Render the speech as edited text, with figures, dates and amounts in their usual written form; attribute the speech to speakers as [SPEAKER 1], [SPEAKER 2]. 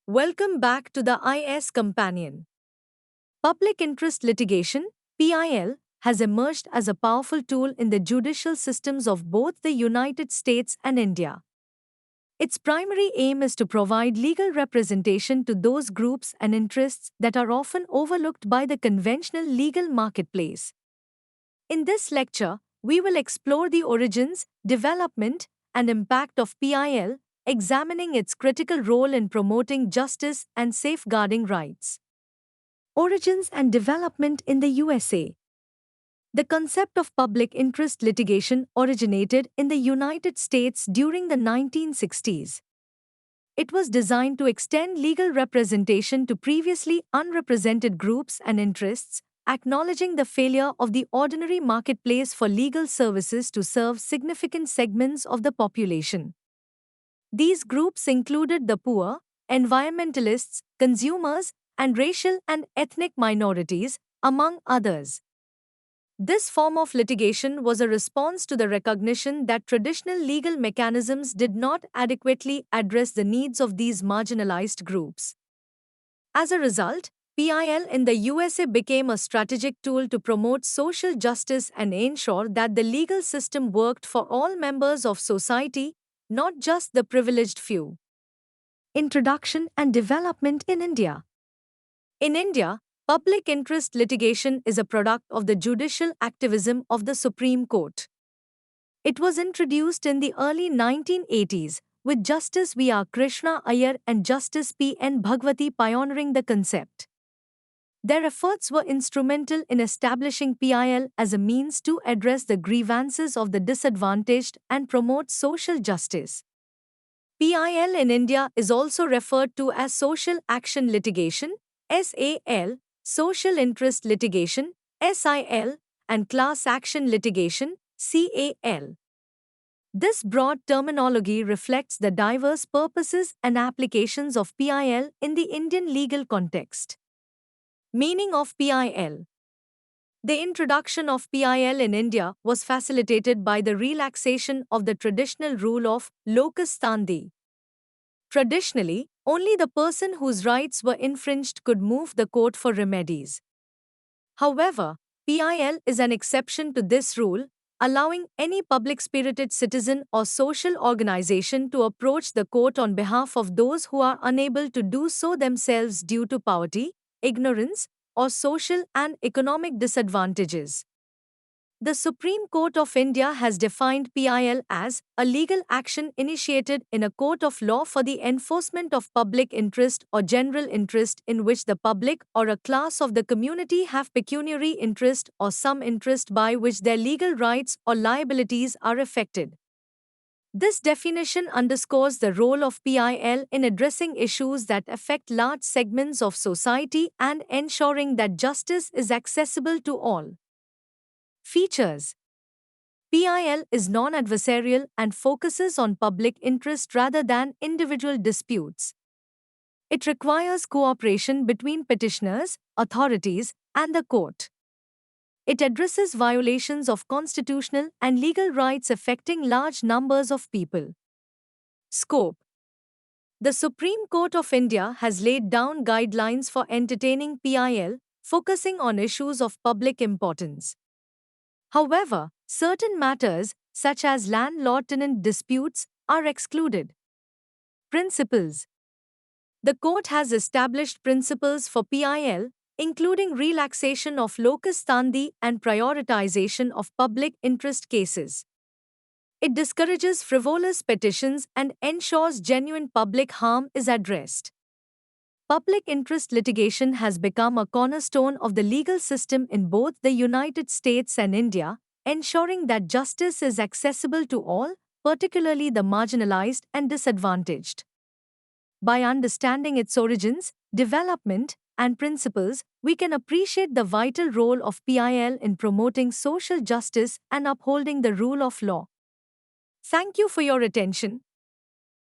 [SPEAKER 1] Welcome back to the IS Companion. Public interest litigation, PIL, has emerged as a powerful tool in the judicial systems of both the United States and India. Its primary aim is to provide legal representation to those groups and interests that are often overlooked by the conventional legal marketplace. In this lecture, we will explore the origins, development, and impact of PIL, examining its critical role in promoting justice and safeguarding rights. Origins and development in the USA. The concept of public interest litigation originated in the United States during the 1960s. It was designed to extend legal representation to previously unrepresented groups and interests, acknowledging the failure of the ordinary marketplace for legal services to serve significant segments of the population. These groups included the poor, environmentalists, consumers, and racial and ethnic minorities, among others. This form of litigation was a response to the recognition that traditional legal mechanisms did not adequately address the needs of these marginalized groups. As a result, PIL in the USA became a strategic tool to promote social justice and ensure that the legal system worked for all members of society, not just the privileged few. Introduction and development in India. In India, public interest litigation is a product of the judicial activism of the Supreme Court. It was introduced in the early 1980s, with Justice V.R. Krishna Iyer and Justice P.N. Bhagwati pioneering the concept. Their efforts were instrumental in establishing PIL as a means to address the grievances of the disadvantaged and promote social justice. PIL in India is also referred to as social action litigation, SAL, social interest litigation, SIL, and class action litigation, CAL. This broad terminology reflects the diverse purposes and applications of PIL in the Indian legal context. Meaning of PIL. The introduction of PIL in India was facilitated by the relaxation of the traditional rule of locus standi. Traditionally, only the person whose rights were infringed could move the court for remedies. However, PIL is an exception to this rule, allowing any public-spirited citizen or social organization to approach the court on behalf of those who are unable to do so themselves due to poverty, ignorance, or social and economic disadvantages. The Supreme Court of India has defined PIL as a legal action initiated in a court of law for the enforcement of public interest or general interest in which the public or a class of the community have pecuniary interest or some interest by which their legal rights or liabilities are affected. This definition underscores the role of PIL in addressing issues that affect large segments of society and ensuring that justice is accessible to all. Features. PIL is non-adversarial and focuses on public interest rather than individual disputes. It requires cooperation between petitioners, authorities, and the court. It addresses violations of constitutional and legal rights affecting large numbers of people. Scope. The Supreme Court of India has laid down guidelines for entertaining PIL, focusing on issues of public importance. However, certain matters, such as landlord-tenant disputes, are excluded. Principles. The court has established principles for PIL, including relaxation of locus standi and prioritization of public interest cases. It discourages frivolous petitions and ensures genuine public harm is addressed. Public interest litigation has become a cornerstone of the legal system in both the United States and India, ensuring that justice is accessible to all, particularly the marginalized and disadvantaged. By understanding its origins, development, and principles, we can appreciate the vital role of PIL in promoting social justice and upholding the rule of law. Thank you for your attention.